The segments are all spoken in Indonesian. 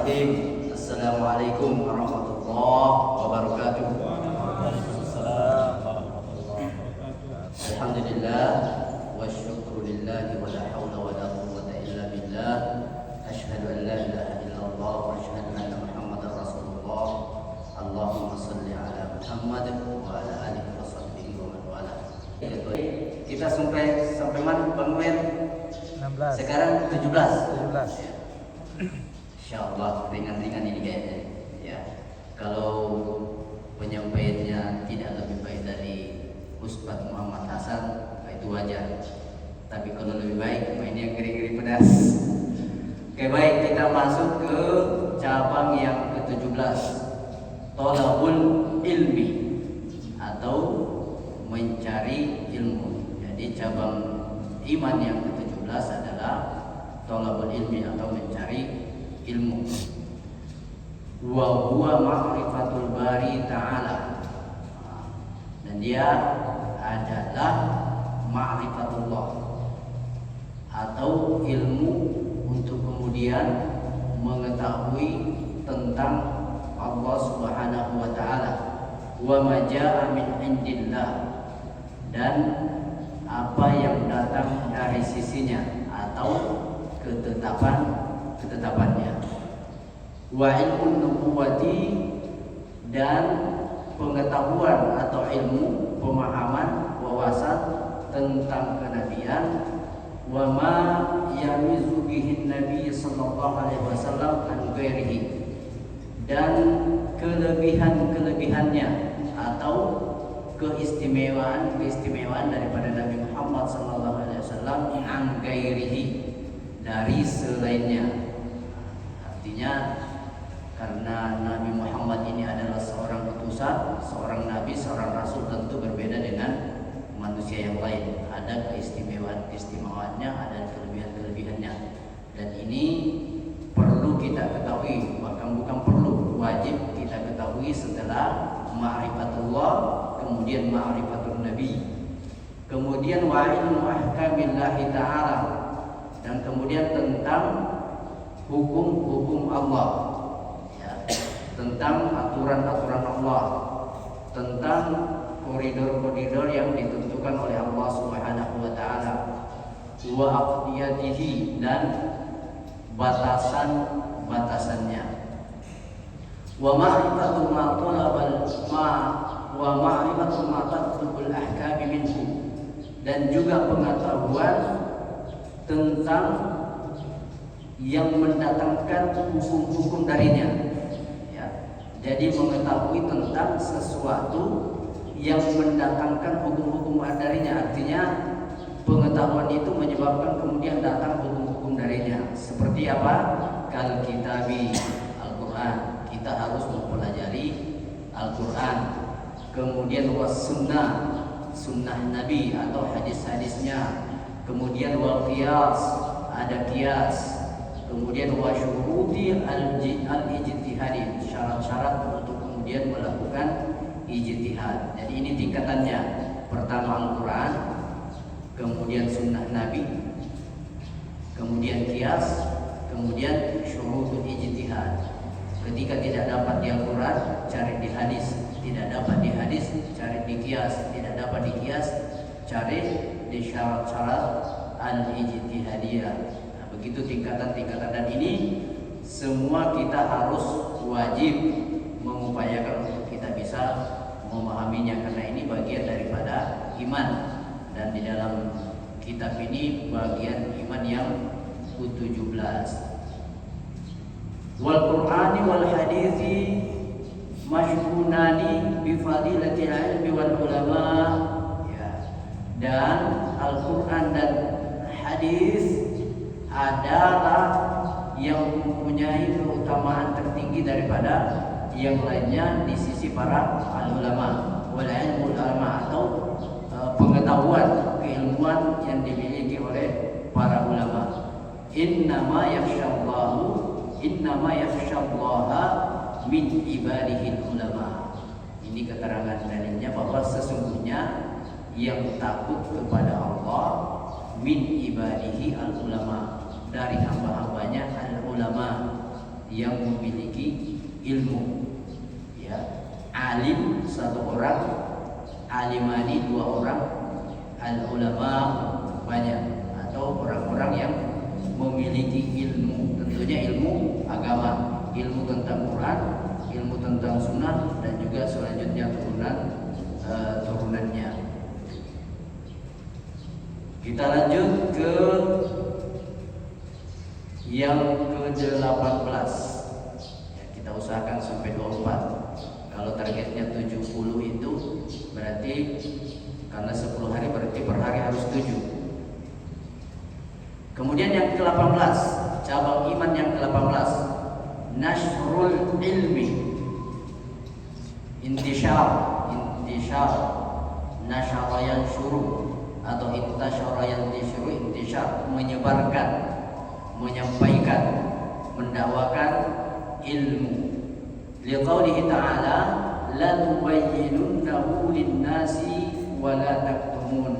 Bismillahirrahmanirrahim. Assalamualaikum warahmatullahi wabarakatuh. Alhamdulillah wa syukurillah wa la hawla wa la quwwata illa billah. Asyhadu an la ilaha illallah wa asyhadu anna Muhammadar Rasulullah. Allahumma shalli ala Muhammad wa ala alihi wa sahbihi wa man wala. Kita sampai mana Bang Wen? 16. Sekarang 17. 17. Insyaallah ringan-ringan ini kayaknya ya. Kalau penyampaiannya tidak lebih baik dari Ustaz Muhammad Hasan, itu wajar. Tapi kalau lebih baik mainnya ngeri-ngeri pedas. Oke, baik, kita masuk ke cabang yang ke-17, Thalabul Ilmi atau mencari ilmu. Jadi cabang iman yang ke-17 adalah Thalabul Ilmi atau mencari ilmu. Wa huwa ma'rifatul bari ta'ala. Dan dia adalah ma'rifatullah atau ilmu untuk kemudian mengetahui tentang Allah Subhanahu wa taala, wa ma jaa'a min indillah, dan apa yang datang dari sisinya atau ketetapannya. Wa ilmun nubuwati, dan pengetahuan atau ilmu pemahaman wawasan tentang kenabian. Wa ma yamizu bihi Nabi sallallahu alaihi wasallam an ghairihi, dan kelebihannya atau keistimewaan daripada Nabi Muhammad sallallahu alaihi wasallam an ghairihi, dari selainnya. Artinya karena Nabi Muhammad ini adalah seorang utusan, seorang nabi, seorang rasul, tentu berbeda dengan manusia yang lain. Ada keistimewaannya, ada kelebihannya. Dan ini perlu kita ketahui, bahkan bukan perlu, wajib kita ketahui setelah ma'rifatullah, kemudian ma'rifatul nabi, kemudian wa ilmu ahkamillahi ta'ala, dan kemudian tentang hukum-hukum Allah, ya, tentang aturan-aturan Allah, tentang koridor-koridor yang ditentukan oleh Allah Subhanahu wa taala, wa aqdiyatihi, dan batasan-batasannya, wa ma'rifatul ma talabal ma wa ma'rifatul ma tatlubul ahkam minhu, dan juga pengetahuan tentang yang mendatangkan hukum-hukum darinya, ya. Jadi mengetahui tentang sesuatu yang mendatangkan hukum-hukum darinya, artinya pengetahuan itu menyebabkan kemudian datang hukum-hukum darinya. Seperti apa? Kal kitabi, Al-Quran, kita harus mempelajari Al-Quran. Kemudian was sunnah Nabi atau hadis-hadisnya. Kemudian wal qiyas, ada qiyas. Kemudian wa syuruti al-ijtihad, syarat-syarat untuk kemudian melakukan ijtihad. Jadi ini tingkatannya. Pertama Al-Quran, kemudian sunnah Nabi, kemudian qiyas, kemudian syurutul ijtihad. Ketika tidak dapat di Al-Quran, cari di hadis. Tidak dapat di hadis, cari di qiyas. Tidak dapat di qiyas, cari di syarat-syarat al-ijtihadiyah. Begitu tingkatan-tingkatan, dan ini semua kita harus wajib mengupayakan untuk kita bisa memahaminya, karena ini bagian daripada iman. Dan di dalam kitab ini bagian iman yang ke-17. Wal Qur'ani wal hadithi masyhunani bi fadilatil ilmi wal ulama, ya. Dan Al-Qur'an dan hadis adalah yang mempunyai keutamaan tertinggi daripada yang lainnya di sisi para ulama, wal ilmu ulama, atau pengetahuan, keilmuan yang dimiliki oleh para ulama. Innama yakhsyallaha min ibadihi ulama. Ini keterangan dalilnya bahwa sesungguhnya yang takut kepada Allah min ibadihi al ulama, dari hamba-hambanya al ulama, yang memiliki ilmu. Ya, alim satu orang, alimani dua orang, al ulama banyak, atau orang-orang yang memiliki ilmu, tentunya ilmu agama, ilmu tentang Quran, ilmu tentang sunnah, dan juga selanjutnya turunannya. Kita lanjut ke yang ke-18. Ya, kita usahakan sampai 24. Kalau targetnya 70 itu berarti karena 10 hari berarti per hari harus 7. Kemudian yang ke-18, cabang iman yang ke-18, nashrul ilmi. Intishar, nasyara yanshuru atau intasyara yanshuru, intishar, menyebarkan, menyampaikan, mendakwakan ilmu. Liqaulihi ta'ala la tubayyinunnahu lin-nasi wa la taktumun.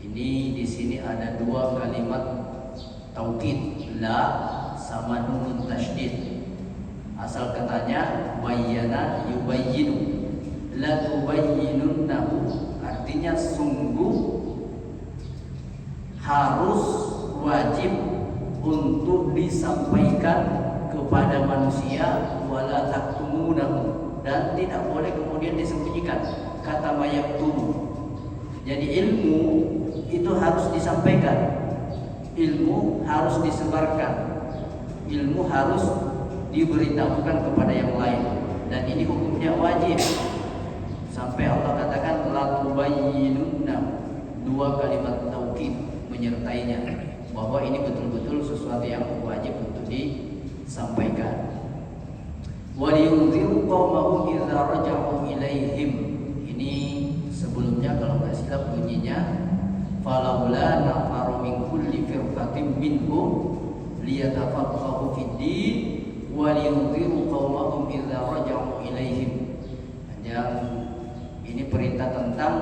Ini di sini ada dua kalimat taukid, la sama nunun tasydid. Asal katanya bayyana yubayyinu, la tubayyinunnahu artinya sungguh harus wajib untuk disampaikan kepada manusia, wala taktumunahu, dan tidak boleh kemudian disembunyikan. Kata mayaktumu. Jadi ilmu itu harus disampaikan, ilmu harus disebarkan, ilmu harus diberitahukan kepada yang lain, dan ini hukumnya wajib. Sampai Allah katakan la tubayyinunna, dua kalimat taukid menyertainya, bahwa ini betul-betul sesuatu yang wajib untuk disampaikan. Waliyunziru qaumahum idza raja'u ilaihim. Ini sebelumnya kalau nggak silap bunyinya falaula nafaru min kulli firqatin minhum liyatafaqahu fid din waliyunziru qaumahum idza raja'u ilaihim. Yang ini perintah tentang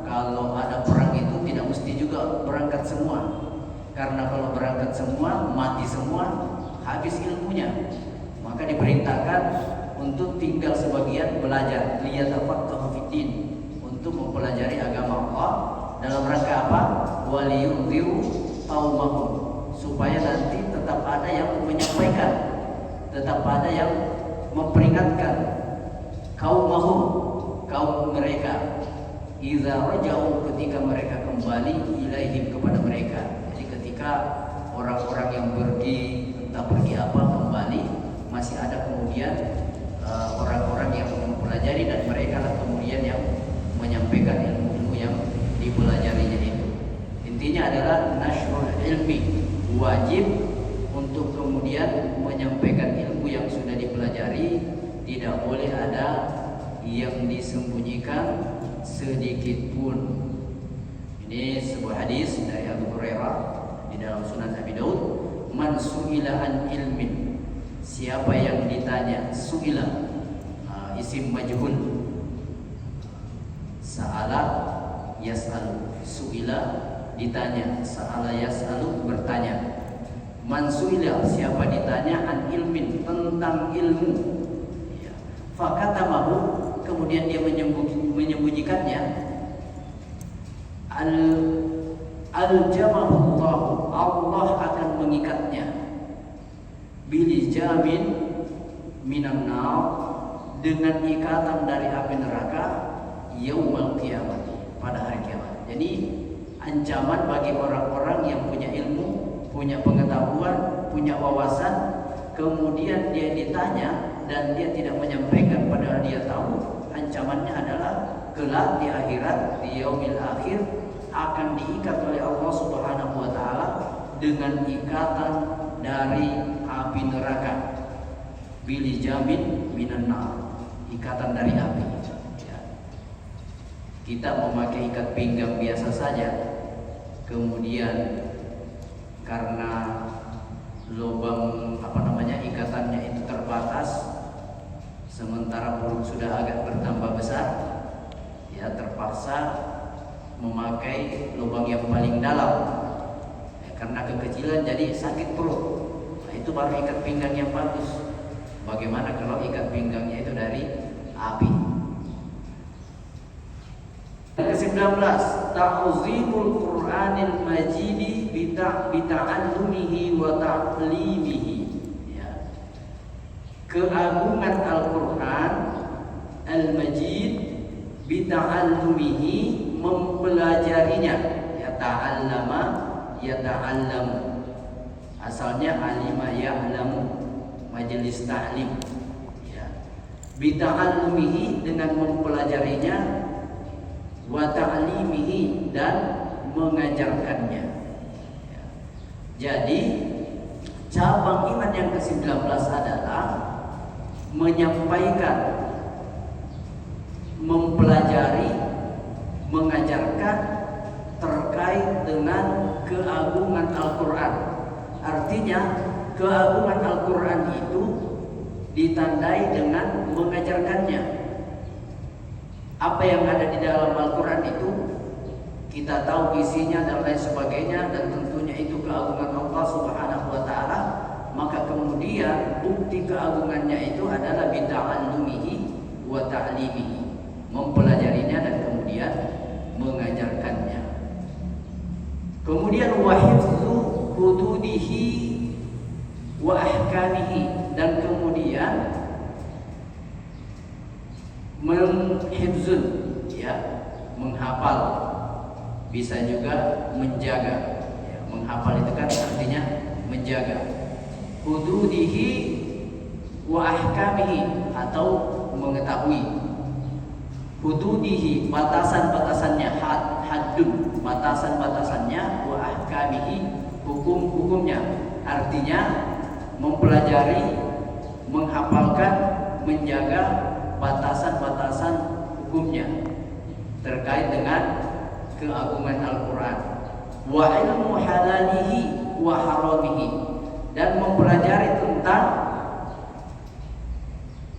kalau ada perang itu tidak mesti juga berangkat semua. Karena kalau berangkat semua, mati semua, habis ilmunya. Maka diperintahkan untuk tinggal sebagian belajar, liyatafaqahu fiddin, untuk mempelajari agama Allah dalam rangka apa? Waliyunziru qaumahum, supaya nanti tetap ada yang menyampaikan, tetap ada yang memperingatkan qaumahum, kaum mereka, idza raja'u, ketika mereka kembali, ilaihim, kepada mereka. Jadi ketika orang-orang yang pergi, entah pergi apa, kembali, masih ada kemudian orang-orang yang mempelajari, dan mereka lah kemudian yang menyampaikan ilmu-ilmu yang dipelajarinya itu. Intinya adalah nashrul ilmi, wajib untuk kemudian menyampaikan ilmu yang sudah dipelajari, tidak boleh ada yang disembunyikan sedikit pun. Ini sebuah hadis dari Abu Hurairah di dalam Sunan Abi Daud, man su'ila an ilmin, siapa yang ditanya, su'ila isim majhul, sa'ala yas'alu, su'ila ditanya, sa'ala yas'alu bertanya. Man su'ila, siapa ditanya, an ilmin, tentang ilmu, ya. Fakatamahu, kemudian dia menyembunyikannya, al-jamahullahu, Allah akan mengikatnya, bilijamin minan nar, dengan ikatan dari api neraka, yaumal kiamat, pada hari kiamat. Jadi ancaman bagi orang-orang yang punya ilmu, punya pengetahuan, punya wawasan, kemudian dia ditanya dan dia tidak menyampaikan padahal dia tahu, ancamannya adalah kelak di akhirat, di yaumil akhir, akan diikat oleh Allah Subhanahu wa taala dengan ikatan dari api neraka, bilijamin minan nar, ikatan dari api. Ya. Kita memakai ikat pinggang biasa saja, kemudian karena lubang ikatannya itu terbatas, sementara perut sudah agak bertambah besar, ya terpaksa memakai lubang yang paling dalam, ya, karena kekecilan jadi sakit perut. Nah, itu baru ikat pinggang yang bagus. Bagaimana kalau ikat pinggangnya itu dari api? Ke-19, ta'zimul Qur'anil Majidi bita'allumihi wa ta'limihi. Ya. Keagungan Al-Qur'an Al-Majid bita'allumihi, mempelajarinya. Ya ta'allama, ya ta'allamu. Asalnya alima ya'lamu, majelis ta'lim. Ya. Bita'allumihi, dengan mempelajarinya, wa ta'limihi, dan mengajarkannya. Ya. Jadi cabang iman yang ke-19 adalah menyampaikan, mempelajari, mengajarkan terkait dengan keagungan Al-Quran. Artinya keagungan Al-Quran itu ditandai dengan mengajarkannya. Apa yang ada di dalam Al-Quran itu kita tahu isinya dan lain sebagainya, dan tentunya itu keagungan Allah Subhanahu wa Ta'ala. Maka kemudian bukti keagungannya itu adalah bita'allumihi wa ta'limihi, mempelajarinya dan kemudian mengajarkannya. Kemudian wa hifdzu hududihi wa ahkamihi, dan kemudian menghifzun, ya, menghafal, bisa juga menjaga. Ya, menghafal itu kan artinya menjaga. Hududihi wa ahkamihi, atau mengetahui. Hududihi, batasan-batasannya, haddun, batasan-batasannya, wa ahkamihi, hukum-hukumnya. Artinya mempelajari, menghafalkan, menjaga batasan-batasan hukumnya terkait dengan keagungan Al-Quran. Wa ilmu halalihi wa haramihi, dan mempelajari tentang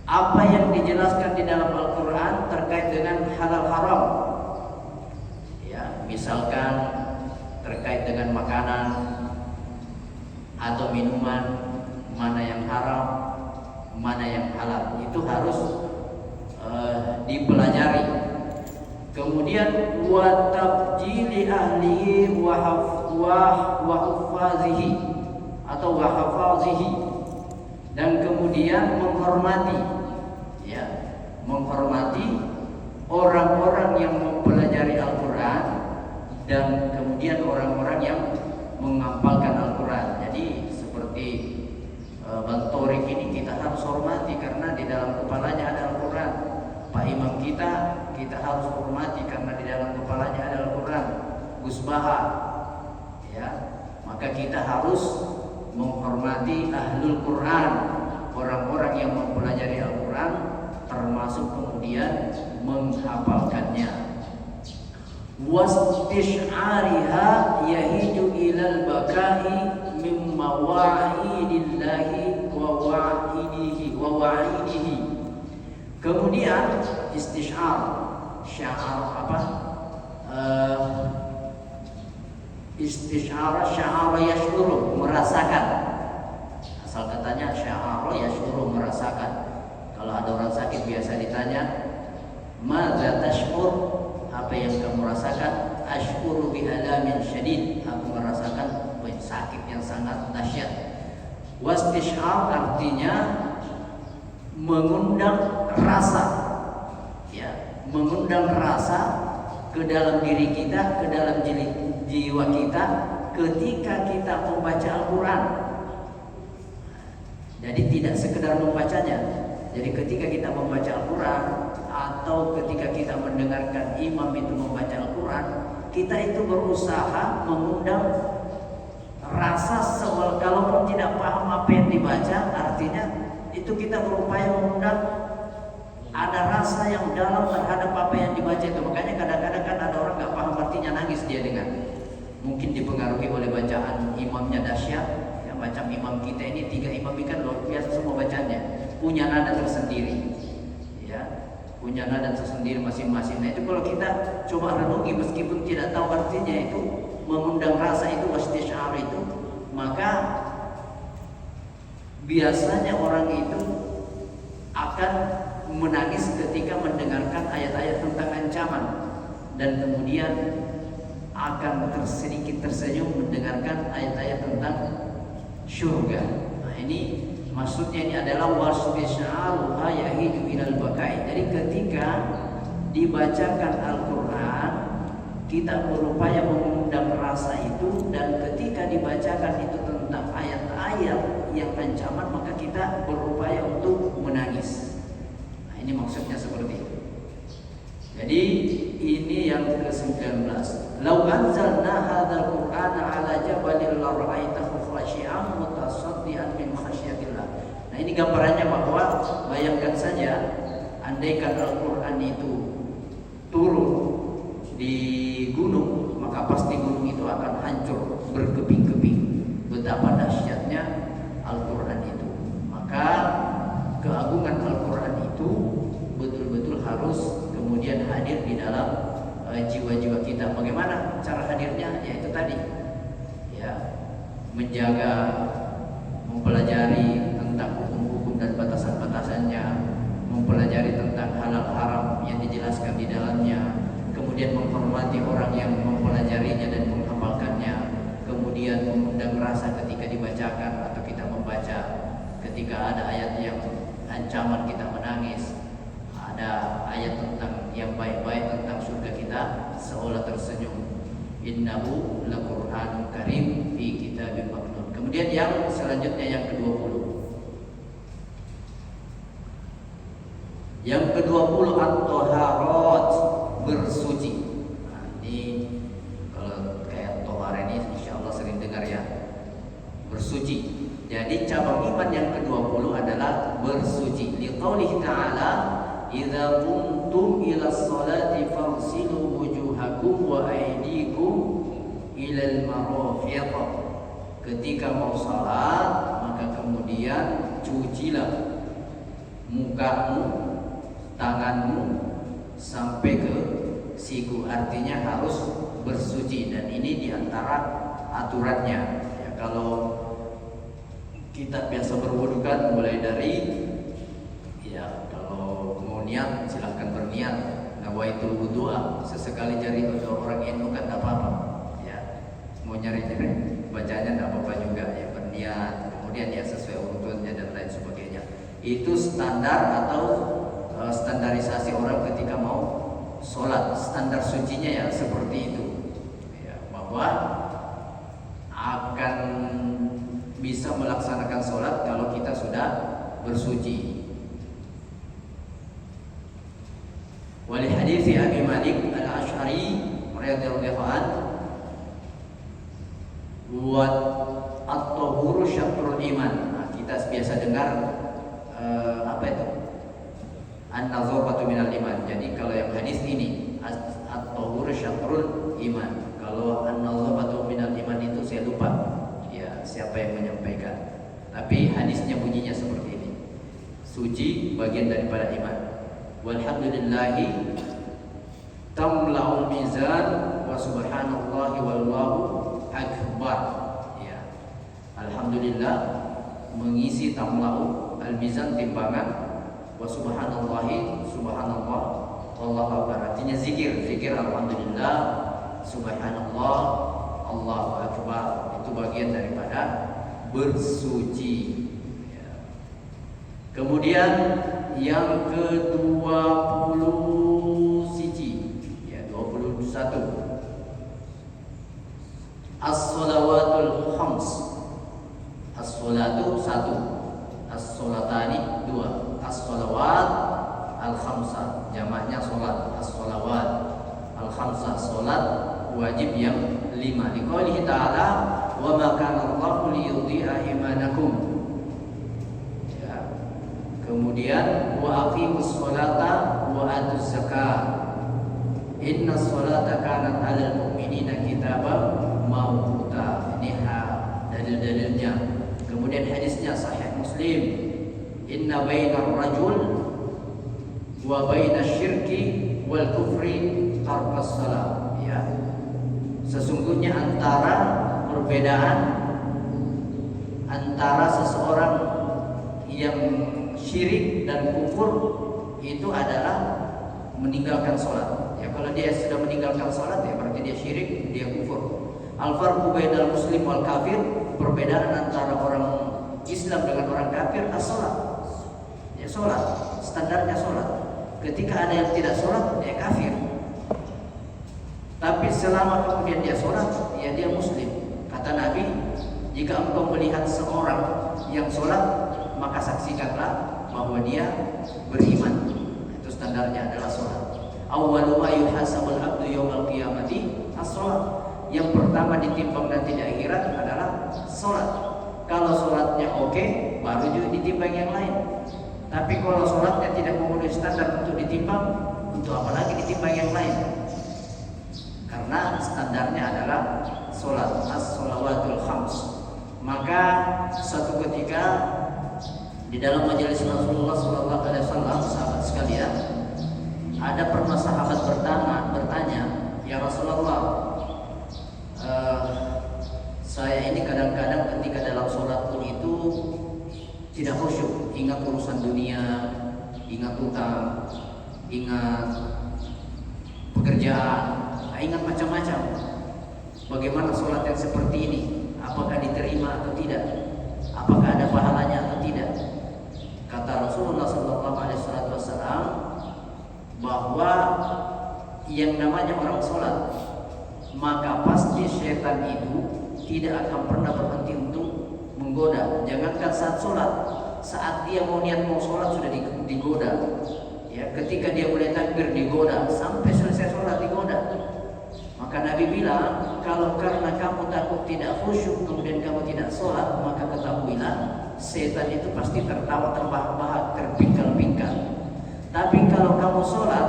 apa yang dijelaskan di dalam Al-Quran terkait dengan halal haram. Ya, misalkan terkait dengan makanan atau minuman, mana yang haram, mana yang halal, itu harus dipelajari. Kemudian wa tabjili ahlihi wa hafazihi, atau wa hafazihi, dan kemudian menghormati, ya, menghormati orang-orang yang mempelajari Al-Quran, dan kemudian orang-orang yang menghafalkan Al-Quran. Jadi seperti Bang Torik ini kita harus hormati karena di dalam kepalanya ada Al-Quran. Pak Imam kita harus hormati karena di dalam kepalanya ada Al-Quran. Gus Baha, ya, maka kita harus menghormati ahlul Quran, orang-orang yang mempelajari Al-Quran, termasuk kemudian menghafalkannya. Wastish'ariha yahiju ilal baka'i min mawa'idillahi wa wa'idihi. Kemudian istish'ar, syiar apa? Istish'ar sya'ara yash'uru, merasakan. Asal katanya sya'ara yash'uru, merasakan. Kalau ada orang sakit biasa ditanya, madza tash'ur, apa yang kamu rasakan? Ash'uru bi'alamin syadid, aku merasakan sakit yang sangat dahsyat. Wastish'ar artinya mengundang rasa, ya, mengundang rasa ke dalam diri kita, ke dalam jiwa kita ketika kita membaca Al-Quran. Jadi tidak sekedar membacanya. Jadi ketika kita membaca Al-Quran atau ketika kita mendengarkan imam itu membaca Al-Quran, kita itu berusaha mengundang rasa sewal. Kalaupun tidak paham apa yang dibaca, artinya itu kita berupaya mengundang ada rasa yang dalam terhadap apa yang dibaca itu. Makanya kadang-kadang kan ada orang nggak paham artinya, nangis dia dengar. Mungkin dipengaruhi oleh bacaan imamnya dahsyat. Yang macam imam kita ini, 3 imam ini kan luar biasa semua bacanya, punya nada tersendiri, ya, punya nada tersendiri masing-masing. Nah itu kalau kita coba renungi meskipun tidak tahu artinya, itu mengundang rasa itu, wastish'ar itu, maka biasanya orang itu akan menangis ketika mendengarkan ayat-ayat tentang ancaman, dan kemudian akan sedikit tersenyum mendengarkan ayat-ayat tentang syurga. Nah, ini maksudnya ini adalah wasbis'aluha yahidu ilal bakai. Jadi ketika dibacakan Al-Quran, kita berupaya mengundang rasa itu, dan ketika dibacakan itu tentang ayat-ayat yang ancaman, maka kita berupaya untuk menangis. Nah, ini maksudnya seperti itu. Jadi ini yang ke-19. Lau anzalna hadzal Qur'ana 'ala jabalin la ra'aitahu khashi'an mutasaddian min khasyatillah. Nah, ini gambarannya bahwa bayangkan saja andaikan Al-Qur'an itu turun di gunung, maka pasti gunung itu akan hancur berkeping-keping. Betapa dahsyatnya Al-Quran itu. Maka keagungan Al-Quran itu betul-betul harus kemudian hadir di dalam jiwa-jiwa kita. Bagaimana cara hadirnya? Ya itu tadi, ya, menjaga, mempelajari tentang hukum-hukum dan batasan-batasannya, mempelajari tentang halal haram yang dijelaskan di dalamnya, kemudian menghormati orang yang mempelajarinya dan menghafalkannya, kemudian mengundang rasa ketika dibacakan atau kita membaca. Ketika ada ayat yang ancaman, kita menangis. Ada ayat tentang yang baik-baik tentang surga, kita seolah tersenyum. Innahu laqur'anun karim fi kitabim maknun. Kemudian yang selanjutnya yang ke-20. Yang ke-20 at-thaharat, bersuci. Nah, ini kalau kayak tohar ini insyaallah sering dengar ya. Bersuci. Jadi cabang iman yang ke-20 adalah bersuci. Liqaulihi ta'ala, "Idza qumtum ila sholati faghsilu wujuhakum wa aydikum ilal marafiq." Ketika mau salat, maka kemudian cucilah mukamu, tanganmu sampai ke siku. Artinya harus bersuci, dan ini diantara aturannya. Ya, kalau kita biasa berwudu kan mulai dari, ya, kalau mau niat silahkan berniat, nawaitul wudu'a, sesekali cari orang NU kan tak apa-apa, ya, mau nyari-nyari bacanya tak apa-apa juga, ya, berniat, kemudian ya sesuai urutannya dan lain sebagainya. Itu standar atau standarisasi orang ketika mau sholat, standar sucinya ya seperti itu, ya, bahwa akan bisa melaksanakan sholat kalau kita sudah bersuci. Wali hadits Abi Malik Al-Asy'ari radhiyallahu anhu, wa at-tahuru syatrul iman. Nah, kita biasa dengar apa itu? An-nazafatu minal iman. Jadi kalau yang hadis ini at-tahuru syatrul iman. Kalau an-nazafatu minal iman itu saya lupa siapa yang menyampaikan, tapi hadisnya bunyinya seperti ini: suci bagian daripada iman. Walhamdulillahi tamla'ul mizan wa subhanallahi wallahu akbar. Ya, alhamdulillah mengisi tamla'u al-mizan, timbangan, wa subhanallahi, subhanallah, wallahu akbar. Artinya zikir alhamdulillah, subhanallah, Allahu akbar. Itu bagian daripada bersuci. Ya. Kemudian yang ke-20 siji, ya 21. As-shalawatul khams. As-sholatu 1, as-sholatani 2, as-sholawat al-khamsah, jamaknya sholat, as-sholawat al-khamsah, sholat wajib yang 5. Liqaulihi ta'ala, wa ma kana Allahu liyudhi'a imanakum. Ya. Kemudian wa aqimus sholata wa atuz zakah. Inna sholata kanat 'alal mu'minina kitaban mawquta. Ini dalil-dalilnya. Kemudian hadisnya sahih Muslim. Inna bainar rajul wa bainash syirki wal kufri tarkas salat. Ya. Sesungguhnya antara perbedaan antara seseorang yang syirik dan kufur itu adalah meninggalkan sholat. Ya, kalau dia sudah meninggalkan sholat ya berarti dia syirik, dia kufur. Al-farqu bainal muslim wal kafir, perbedaan antara orang Islam dengan orang kafir as-sholat. Ya sholat, standarnya sholat. Ketika ada yang tidak sholat, dia kafir. Tapi selama kemudian dia sholat, ya dia muslim. Kata Nabi, jika engkau melihat seorang yang sholat, maka saksikanlah bahwa dia beriman. Itu standarnya adalah sholat. Awwalu ma yuhasabul abdu yawmal qiyamati as-sholat. Yang pertama ditimbang nanti di akhirat adalah sholat. Kalau sholatnya oke, baru juga ditimbang yang lain. Tapi kalau sholatnya tidak memenuhi standar untuk ditimbang, untuk apa lagi ditimbang yang lain? Karena standarnya adalah sholat, as-sholawatul khams. Maka suatu ketika di dalam majelis Rasulullah SAW, sahabat sekalian, ada pernah sahabat bertanya, ya Rasulullah, saya ini kadang-kadang ketika dalam sholat pun itu tidak khusyuk, ingat urusan dunia, ingat utang, ingat pekerjaan, ingat macam-macam. Bagaimana sholat yang seperti ini? Apakah diterima atau tidak? Apakah ada pahalanya atau tidak? Kata Rasulullah SAW bahwa yang namanya orang sholat, maka pasti syaitan itu tidak akan pernah berhenti untuk menggoda. Jangankan saat sholat, saat dia mau niat mau sholat sudah digoda. Ya, ketika dia mulai takbir digoda, sampai selesai sholat digoda. Maka Nabi bilang, kalau karena kamu takut tidak khusyuk kemudian kamu tidak sholat, maka ketahuilah setan itu pasti tertawa terbahak-bahak, terpingkal-pingkal. Tapi kalau kamu sholat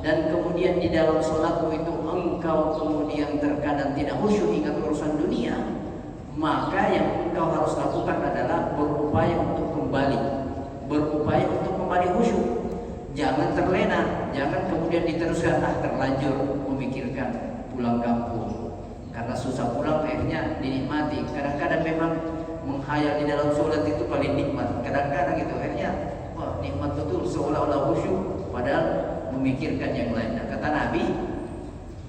dan kemudian di dalam sholatmu itu engkau kemudian terkadang tidak khusyuk ingat urusan dunia, maka yang engkau harus lakukan adalah berupaya untuk kembali khusyuk. Jangan terlena, jangan kemudian diteruskan terlanjur memikirkan pulang kampung karena susah pulang, akhirnya dinikmati. Kadang-kadang memang menghayal di dalam sholat itu paling nikmat. Kadang-kadang itu akhirnya wah nikmat betul, seolah-olah khusyuk padahal memikirkan yang lain. Nah, kata Nabi,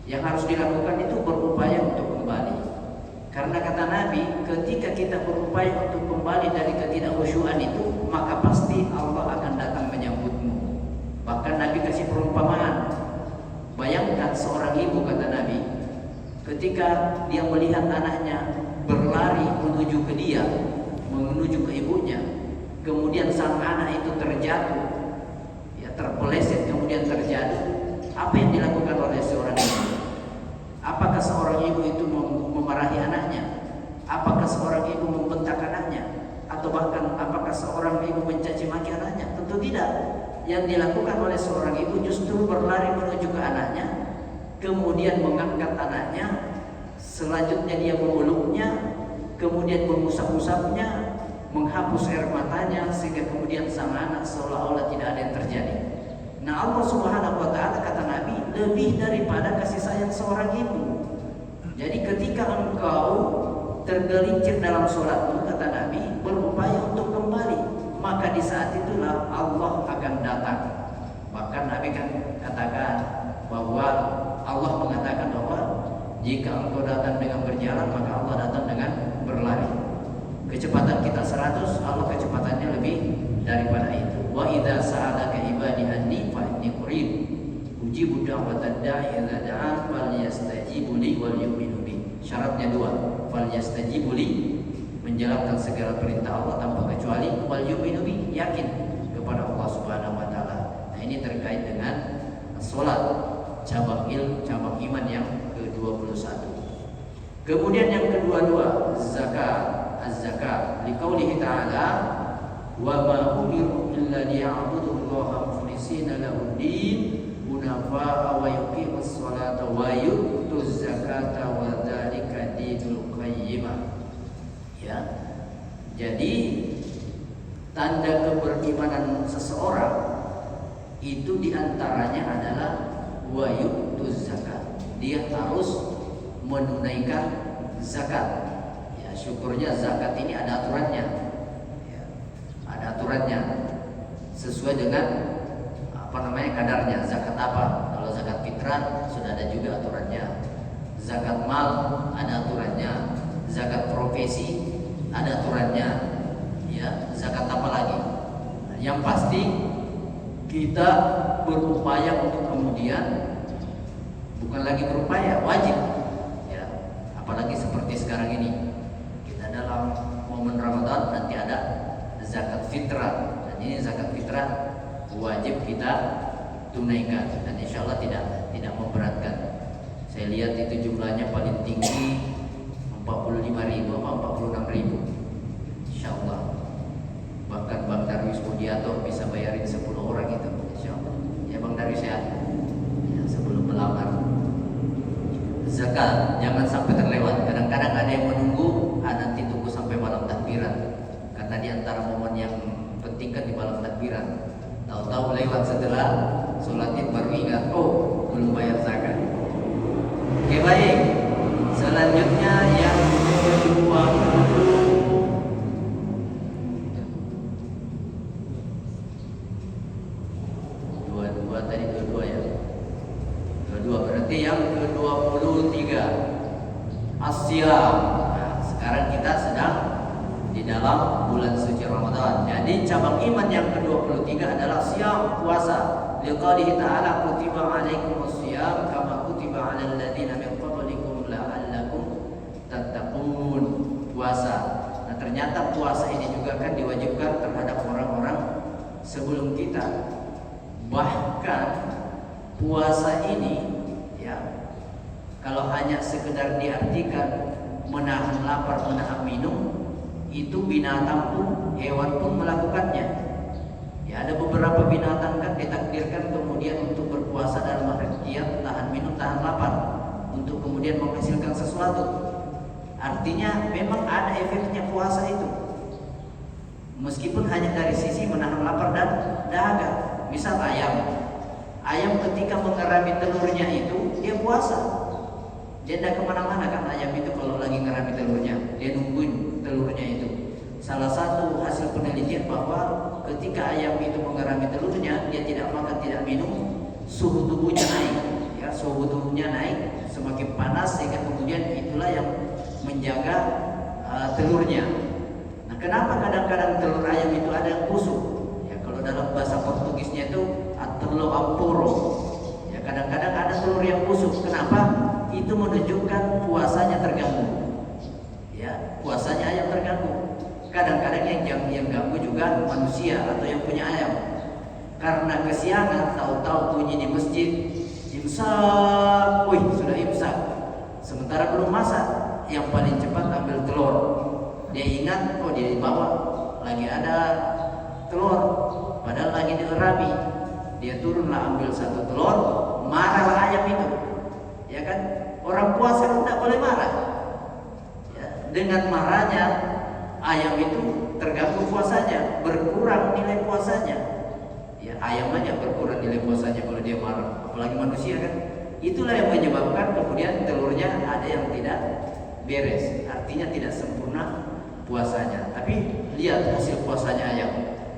yang harus dilakukan itu berupaya untuk kembali. Karena kata Nabi, ketika kita berupaya untuk kembali dari ketidakhusyuan itu, maka pasti Allah akan datang menyambutmu. Bahkan Nabi kasih perumpamaan. Bayangkan seorang ibu, kata Nabi, ketika dia melihat anaknya berlari menuju ke dia, menuju ke ibunya, kemudian sang anak itu terjatuh, ya terpeleset kemudian terjatuh, apa yang dilakukan oleh seorang ibu? Apakah seorang ibu itu memarahi anaknya? Apakah seorang ibu membentak anaknya? Atau bahkan apakah seorang ibu mencaci maki anaknya? Tentu tidak. Yang dilakukan oleh seorang ibu justru berlari menuju ke anaknya, kemudian mengangkat anaknya, selanjutnya dia memeluknya, kemudian mengusap-usapnya, menghapus air matanya, sehingga kemudian sang anak seolah-olah tidak ada yang terjadi. Nah, Allah Subhanahu wa Ta'ala, kata Nabi, lebih daripada kasih sayang seorang ibu. Jadi ketika engkau tergelincir dalam sholatmu, kata Nabi, berupaya untuk kembali, maka di saat itulah Allah akan datang. Bahkan Nabi kan katakan bahwa Allah mengatakan bahwa jika engkau datang dengan berjalan, maka Allah datang dengan berlari. Kecepatan kita 100, Allah kecepatannya lebih daripada itu. Wa idza sa'alaka ibadi anni fa inni qarib ujibu da'watad da'i idza da'an falyastajibu li wal yu'minu bi. Syaratnya 2, falyastajibu li, menjalankan segala perintah Allah tanpa kecuali, wal yu'minu bi, yakin kepada Allah Subhanahu wa Ta'ala. Nah, ini terkait dengan salat, cabang iman yang ke-21. Kemudian yang kedua, zakat, az-zakat. Liqaulihi ta'ala, wa ma umiru illa liya'budu Allaha mukhlishina lahu-d-din hunafa'a wa yuqimus sholata wa yu'tuz zakata wa dzalika dinul qayyimah. Ya. Jadi tanda keberimanan seseorang itu diantaranya adalah wa yu'tuz zakat. Dia harus menunaikan zakat. Ya, syukurnya zakat ini ada aturannya. Ya, ada aturannya sesuai dengan kadarnya. Zakat apa? Kalau zakat fitrah sudah ada juga aturannya. Zakat mal ada aturannya. Zakat profesi ada aturannya. Ya, zakat apa lagi? Yang pasti kita berupaya untuk kemudian, bukan lagi berupaya, wajib. Ya, apalagi seperti sekarang ini. Kita dalam momen Ramadan nanti ada zakat fitrah. Dan ini zakat fitrah wajib kita tunaikan, dan insya Allah tidak memberatkan. Saya lihat itu jumlahnya paling tinggi 45.000 atau 46.000, insya Allah. Bahkan Bang Darwis Budiato bisa bayarin 10 orang itu, insya Allah. Ya Bang Darwis ya, sebelum melamar. Zakat jangan sampai terlewat. Kadang-kadang ada yang menunggu, nanti tunggu sampai malam takbiran, karena di antara momen yang penting kan di malam takbiran. Tahu-tahu lewat setelah sholat id baru ingat, oh belum bayar zakat. Oke, baik. Selanjutnya yang kedua, tadi kedua ya. Kedua berarti yang ke-23 Asyam. Nah, sekarang kita sedang di dalam bulan suci Ramadan. Jadi cabang iman yang ke-23 adalah siam, puasa. Liqaulihi ta'ala kutiba 'alaikumus syiyam kama kutiba 'alal ladzina min qablikum la'allakum tattaqun. Puasa. Nah, ternyata puasa ini juga kan diwajibkan terhadap orang-orang sebelum kita. Bahkan puasa ini ya, kalau hanya sekedar diartikan menahan lapar, menahan minum, itu binatang pun, hewan pun melakukannya. Ya, ada beberapa binatang kan ditakdirkan kemudian untuk berpuasa dalam artian tahan minum, tahan lapar, untuk kemudian menghasilkan sesuatu. Artinya memang ada efeknya puasa itu, meskipun hanya dari sisi menahan lapar dan dahaga. Misal ayam ketika mengerami telurnya itu dia puasa. Dia tidak kemana-mana kan ayam itu kalau lagi ngerami telurnya, dia nungguin telurnya itu. Salah satu hasil penelitian bahwa ketika ayam itu mengerami telurnya, dia tidak makan, tidak minum, suhu tubuhnya naik. Ya, suhu tubuhnya naik, semakin panas, sehingga kemudian itulah yang menjaga telurnya. Nah, kenapa kadang-kadang telur ayam itu ada yang busuk? Ya, kalau dalam bahasa Portugisnya itu telur ampuro. Ya, kadang-kadang ada telur yang busuk. Kenapa? Itu menunjukkan puasanya terganggu. Ya, puasanya ayam terganggu. Kadang-kadang yang ganggu juga manusia atau yang punya ayam. Karena kesiangan, tahu-tahu bunyi di masjid, imsak, wih sudah imsak. Sementara belum masak, yang paling cepat ambil telur. Dia ingat, oh dia dibawa lagi ada telur, padahal lagi dilerami. Dia turunlah ambil satu telur, marahlah ayam itu. Ya kan, orang puasa kan tidak boleh marah. Ya, dengan marahnya ayam itu terganggu puasanya, berkurang nilai puasanya. Ya, ayam aja berkurang nilai puasanya kalau dia marah, apalagi manusia kan. Itulah yang menyebabkan kemudian telurnya ada yang tidak beres, artinya tidak sempurna puasanya. Tapi lihat hasil puasanya ayam.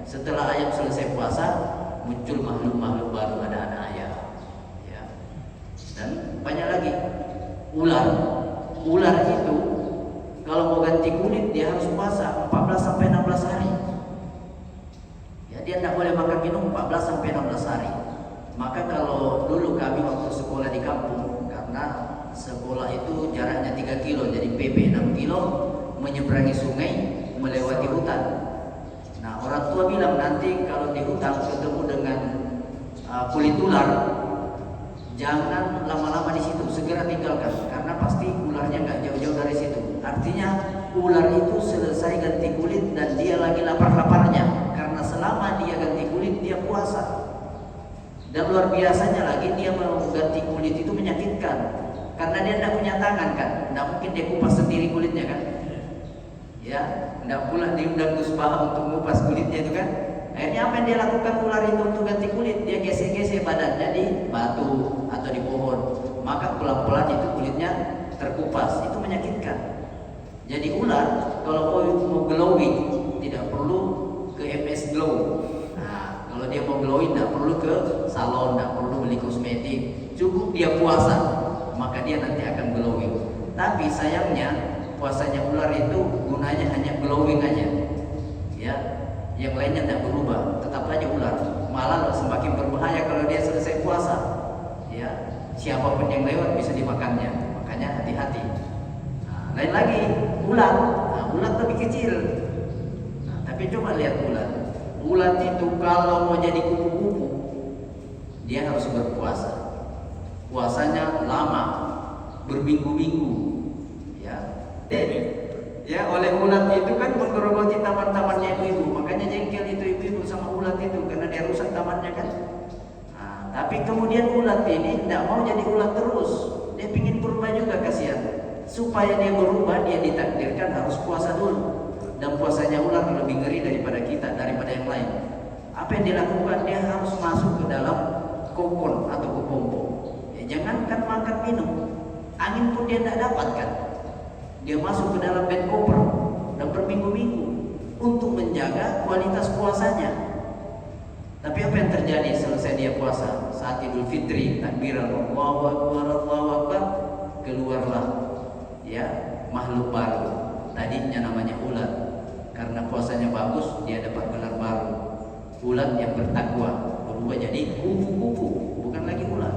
Setelah ayam selesai puasa, muncul makhluk-makhluk baru, ada anak ayam. Ya. Dan banyak lagi. Ular itu kalau mau ganti kulit dia harus puasa 14 sampai 16 hari. Ya, dia tidak boleh makan minum 14 sampai 16 hari. Maka kalau dulu kami waktu sekolah di kampung, karena sekolah itu jaraknya 3 kilo, jadi PP 6 kilo, menyeberangi sungai, melewati hutan. Nah, orang tua bilang nanti kalau di hutan ketemu dengan kulit ular, jangan lama-lama di situ, segera tinggalkan, karena pasti ularnya nggak jauh-jauh dari situ. Artinya ular itu selesai ganti kulit dan dia lagi lapar-laparnya, karena selama dia ganti kulit dia puasa. Dan luar biasanya lagi, dia mau ganti kulit itu menyakitkan, karena dia tidak punya tangan kan, tidak mungkin dia kupas sendiri kulitnya kan. Ya, tidak pula diundang Gus Baha untuk mengupas kulitnya itu kan. Akhirnya apa yang dia lakukan ular itu untuk ganti kulit? Dia gesek-gesek badannya di batu atau di pohon, maka pelan-pelan itu kulitnya terkupas. Itu menyakitkan. Jadi ular kalau mau glowing tidak perlu ke MS Glow glow. Nah, kalau dia mau glowing tidak perlu ke salon, tidak perlu beli kosmetik, cukup dia puasa, maka dia nanti akan glowing. Tapi sayangnya puasanya ular itu gunanya hanya glowing aja, ya, yang lainnya tidak berubah, tetap aja ular. Malah semakin berbahaya kalau dia selesai puasa, ya, siapapun yang lewat bisa dimakannya, makanya hati-hati. Nah, lain lagi ulat, nah, ulat lebih kecil. Nah, tapi coba lihat ulat itu kalau mau jadi kupu-kupu dia harus berpuasa, puasanya lama, berminggu-minggu, ya. Ya, oleh ulat itu kan menggerogoti taman-tamannya ibu-ibu, makanya jengkel itu ibu-ibu sama ulat itu karena dia rusak tamannya kan. Nah, tapi kemudian ulat ini tidak mau jadi ulat terus, dia ingin berubah juga, kasihan. Supaya dia berubah, dia ditakdirkan harus puasa dulu. Dan puasanya ular lebih ngeri daripada kita, daripada yang lain. Apa yang dilakukan? Dia harus masuk ke dalam kokon atau kepompong. Ya, jangankan makan minum, angin pun dia tidak dapatkan. Dia masuk ke dalam bed koper dan berminggu-minggu untuk menjaga kualitas puasanya. Tapi apa yang terjadi selesai dia puasa? Saat Idul Fitri, takbiran Allahu Akbar, Allahu Akbar, keluarlah ya makhluk baru. Tadinya namanya ulat. Karena puasanya bagus, dia dapat gelar baru. Ulat yang bertakwa berubah jadi kupu-kupu, bukan lagi ulat.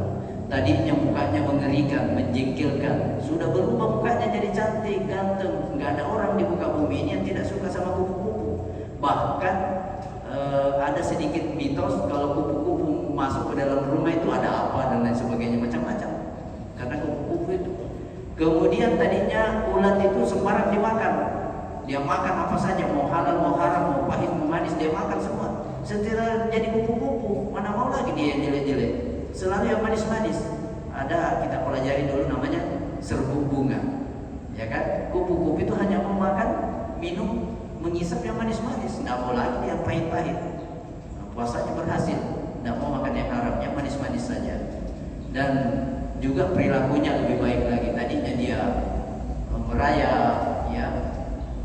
Tadinya mukanya mengerikan, menjengkelkan, sudah berubah mukanya jadi cantik, ganteng. Nggak ada orang di muka bumi ini yang tidak suka sama kupu-kupu. Bahkan ada sedikit mitos kalau kupu-kupu masuk ke dalam rumah itu ada apa dan lain sebagainya, macam-macam. Karena kupu-kupu itu. Kemudian tadinya ulat itu sembarang dimakan. Dia makan apa saja, mau halal, mau haram, mau pahit, mau manis, dia makan semua. Setelah jadi kupu-kupu, mana mau lagi dia yang jelek-jelek. Selalu yang manis-manis. Ada kita pelajari dulu namanya serbuk bunga. Ya kan? Kupu-kupu itu hanya mau makan, minum, mengisap yang manis-manis. Tidak mau lagi yang pahit-pahit. Nah, puasanya berhasil. Tidak mau makan yang haram, yang manis-manis saja. Dan juga perilakunya lebih baik lagi. Tadinya dia merayap, ya.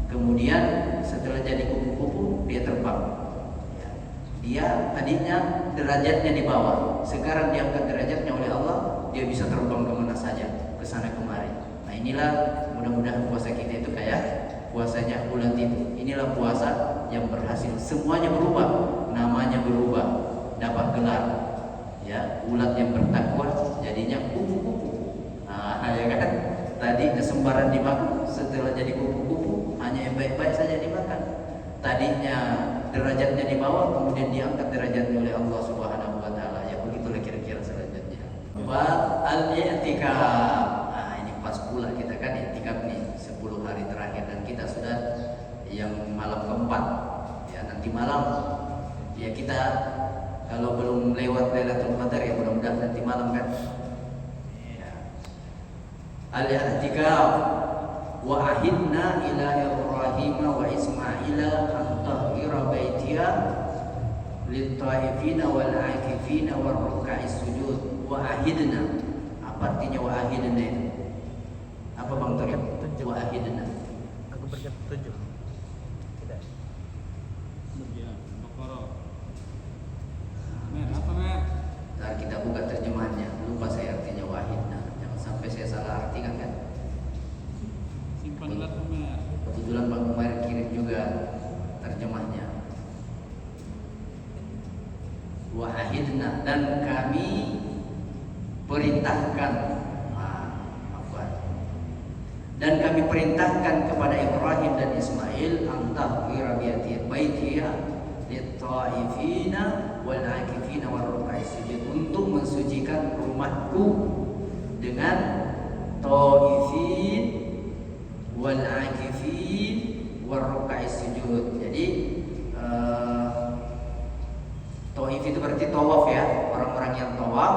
Kemudian setelah jadi kupu-kupu dia terbang. Ya. Dia tadinya derajatnya di bawah, sekarang diangkat derajatnya oleh Allah, dia bisa terbang kemana saja, ke sana kemari. Nah inilah mudah-mudahan puasa kita itu kayak puasanya ulat itu. Inilah puasa yang berhasil. Semuanya berubah, namanya berubah, dapat gelar. Ya, ulat yang bertakwa jadinya kupu-kupu. Nah, ya kan? Tadi kesembaran dimakan, setelah jadi kupu-kupu hanya yang baik-baik saja dimakan. Tadinya derajatnya di bawah, kemudian diangkat derajatnya oleh Allah Subhanahu wa taala. Ya begitulah kira-kira selanjutnya. Bab al-i'tikaf. Nah, ini pas pula kita kan i'tikaf nih 10 hari terakhir dan kita sudah yang malam keempat. Ya, nanti malam ya kita kalau belum lewat Lailatul Qadar ya mudah-mudahan nanti malam kan. Al-i'tikaf wa ahidna ila Ibrahim wa Ismaila an tahira baitiya lit-taifina wal 'akifina war ruk'is sujud. Wa ahidna, apa artinya wa ahidna itu? Apa Bang Torik? Wa ahidna. Aku baca 7. Tidak. Bagian Baqarah. Apa Mer? Ntar kita buka terjemahannya. Lupa saya artinya wa ahidna. Sampai saya salah artikan kan. Simpanlah Mer. Kebetulan Bang Umar kirim juga terjemahnya. Wa ahidna, dan kami perintahkan dan kami perintahkan kepada Ibrahim dan Ismail antahwira baitiya lit-taifina wal 'akifina war ruk'is sujud, untuk mensucikan rumahku dengan taifin wal 'akifin war ruk'is sujud. Jadi taif itu berarti tawaf ya, orang-orang yang tawaf.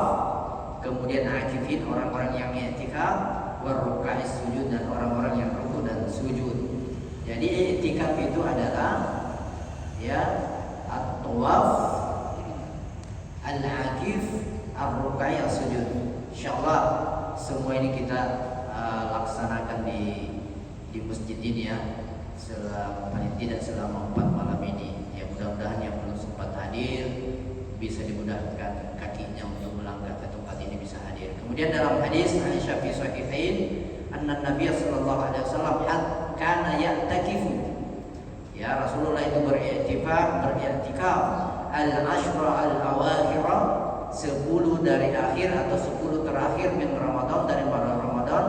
Kemudian 'akifin orang-orang yang i'tikaf, war ruk'is sujud dan orang-orang yang rukuk dan sujud. Jadi i'tikaf itu adalah ya at-tawaf, al-'akif, ar-ruk'i, as-sujud. Insyaallah semua ini kita laksanakan di masjid ini ya, paling tidak selama 4 malam ini. Ya mudah-mudahan yang belum sempat hadir bisa dimudahkan kakinya untuk melangkah ke tempat ini bisa hadir. Kemudian dalam hadis Aisyah fi sahihain, anna Nabiy sallallahu alaihi wasallam kana ya'takifu. Ya, Rasulullah itu beriktikaf al-ashra al-awakhir, 10 dari akhir atau 10 terakhir min Ramadan, dari bulan Ramadan,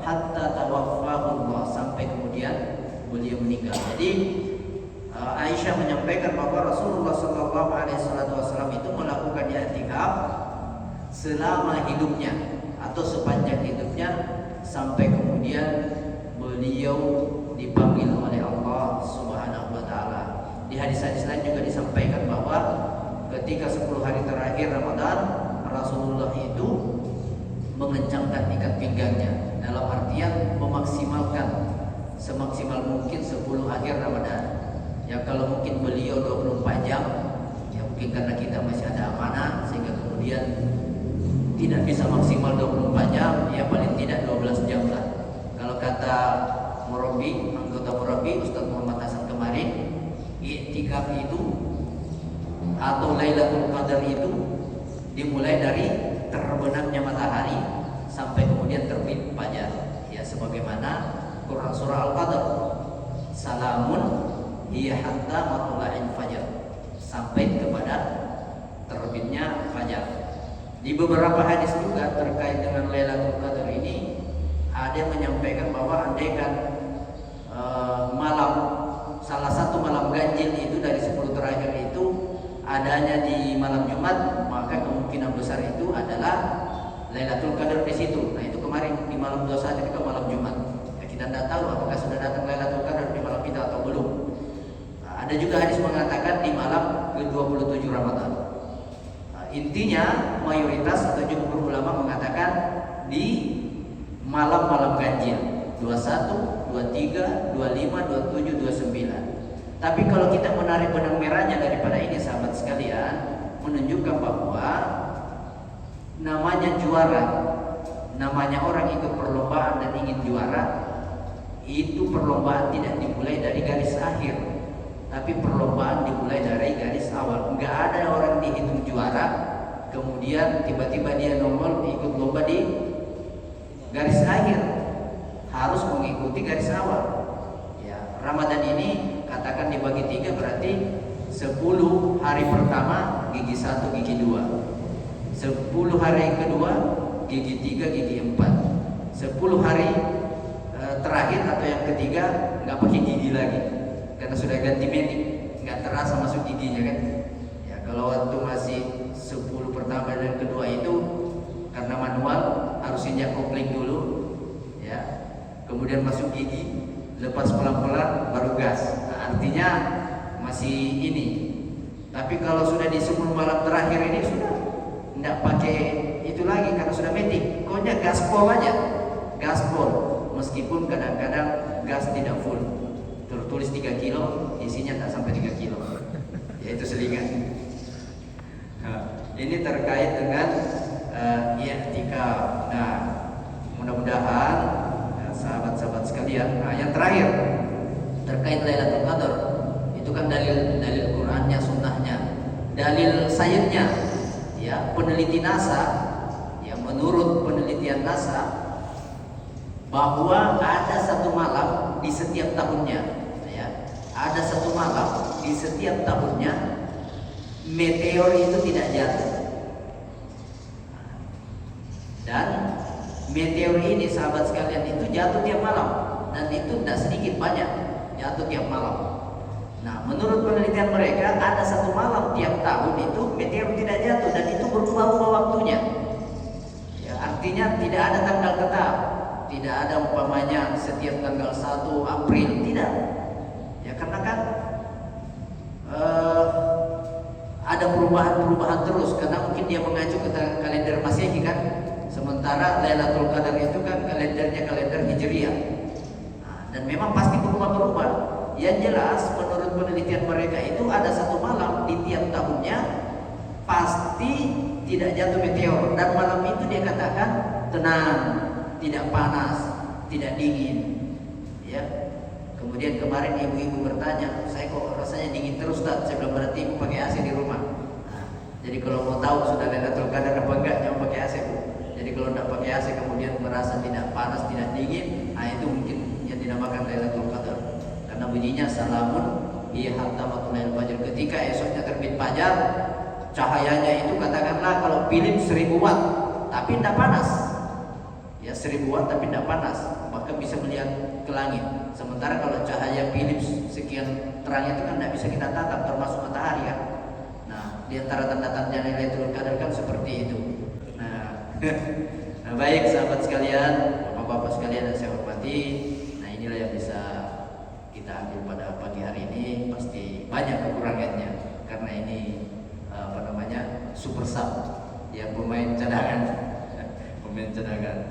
hatta tawaffahu Allah, sampai kemudian beliau meninggal. Jadi Aisyah menyampaikan bahwa Rasulullah sallallahu alaihi wasallam itu melakukan i'tikaf selama hidupnya atau sepanjang hidupnya sampai kemudian beliau dipanggil oleh Allah Subhanahu wa taala. Di hadis-hadis lain juga disampaikan bahwa ketika 10 hari terakhir Ramadan, Rasulullah itu mengencangkan ikat pinggangnya, dalam artian memaksimalkan semaksimal mungkin 10 akhir Ramadan. Ya, kalau mungkin beliau 24 jam, ya mungkin karena kita masih ada amanah sehingga kemudian tidak bisa maksimal 24 jam, ya paling tidak 12 jam lah. Kalau kata murabi, anggota murabi Ustaz Muhammad Hasan kemarin, i'tikaf itu atau Lailatul Qadar itu dimulai dari terbenamnya matahari sampai kemudian terbit fajar. Ya, sebagaimana Quran surah Al-Qadar, salamun hiya hatta matla'il fajar, sampai kepada terbitnya fajar. Di beberapa hadis juga terkait dengan Lailatul Qadar ini ada yang menyampaikan bahwa andaikan malam, salah satu malam ganjil itu dari 10 terakhir itu adanya di malam Jumat, maka kemungkinan besar itu adalah Lailatul Qadar di situ. Nah, itu kemarin di malam 21 itu malam Jumat. Ya, kita tidak tahu apakah sudah datang Lailatul Qadar di malam itu atau belum. Nah, ada juga hadis mengatakan di malam ke-27 Ramadan. Nah, intinya mayoritas atau jumhur ulama mengatakan di malam-malam ganjil 21, 23, 25, 27, 29. Tapi kalau kita menarik benang merahnya daripada ini sahabat sekalian, menunjukkan bahwa namanya juara, namanya orang ikut perlombaan dan ingin juara, itu perlombaan tidak dimulai dari garis akhir, tapi perlombaan dimulai dari garis awal. Enggak ada orang dihitung juara kemudian tiba-tiba dia nongol ikut lomba di garis akhir, harus mengikuti garis awal. Ya, Ramadan ini katakan dibagi 3, berarti 10 hari pertama gigi 1, gigi 2. 10 hari kedua gigi 3, gigi 4. 10 hari terakhir atau yang ketiga nggak pakai gigi lagi karena sudah ganti medik, nggak terasa masuk giginya kan. Ya, kalau waktu masih 10 pertama dan kedua itu karena manual harus injak kopling dulu, ya, kemudian masuk gigi, lepas pelan-pelan baru gas. Nah, artinya masih ini. Tapi kalau sudah di 10 malam terakhir ini sudah tidak pakai itu lagi karena sudah metik. Pokoknya gaspol aja, gaspol. Meskipun kadang-kadang gas tidak full, tertulis 3 kilo, isinya tak sampai 3 kilo, yaitu selingan. Nah, ini terkait dengan i'tikaf. Nah, mudah-mudahan sahabat-sahabat sekalian. Nah, yang terakhir terkait Lailatul Qadar, itu kan dalil Qur'annya, sunnahnya, dalil sainsnya. Ya, peneliti NASA, ya, menurut penelitian NASA bahwa ada satu malam di setiap tahunnya, ya, ada satu malam di setiap tahunnya meteor itu tidak jatuh. Dan meteor ini sahabat sekalian itu jatuh tiap malam, dan itu tidak sedikit, banyak jatuh tiap malam. Nah, menurut penelitian mereka ada satu malam tiap tahun itu meteor tidak jatuh, dan itu berubah-ubah waktunya. Ya, artinya tidak ada tanggal tetap, tidak ada umpamanya setiap tanggal 1 April, tidak. Ya, karena kan ada perubahan-perubahan terus, karena mungkin dia mengacu ke kalender Masehi kan. Sementara Lailatul Qadar itu kan kalendernya kalender Hijriah. Nah, dan memang pasti berubah-berubah. Yang jelas menurut penelitian mereka itu ada satu malam di tiap tahunnya pasti tidak jatuh meteor, dan malam itu dia katakan tenang, tidak panas, tidak dingin. Ya, Kemudian kemarin ibu-ibu bertanya, saya kok rasanya dingin terus Ustaz, saya bilang berarti ibu pakai AC di rumah. Nah, jadi kalau mau tahu sudah Lailatul Qadar apa enggak, jangan pakai AC Bu. Jadi kalau tidak pakai AC kemudian merasa tidak panas, tidak dingin, nah itu mungkin yang dinamakan Lailatul Qadar. Karena bunyinya salamun hiya hatta matla'il fajr. Ketika esoknya terbit fajar, cahayanya itu katakanlah kalau Philips 1000 watt, tapi tidak panas. Ya 1000 watt tapi tidak panas, maka bisa melihat ke langit. Sementara kalau cahaya Philips sekian terangnya itu kan tidak bisa kita tatap, termasuk matahari kan. Nah, di antara tanda-tanda Lailatul Qadar kan seperti itu. Nah, baik sahabat sekalian, bapak-bapak sekalian yang saya hormati. Nah, inilah yang bisa kita ambil pada pagi hari ini. Pasti banyak kekurangannya karena ini super sub, ya pemain cadangan.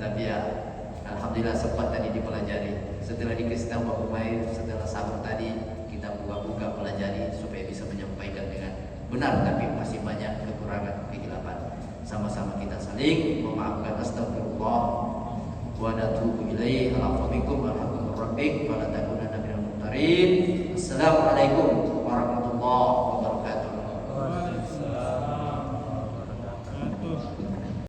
Tapi ya alhamdulillah sempat tadi dipelajari. Setelah dikasih tahu Pak Umair, setelah sahur tadi kita buka-buka pelajari supaya bisa menyampaikan dengan benar, tapi masih banyak kekurangan, kehilapan. Sama-sama kita saling memaafkan. Astagfirullah wa natubu ilaihi. Alhamdulillah alhamdulillah rabbik wa la takunanna minal mumtarin. Assalamualaikum warahmatullahi wabarakatuh.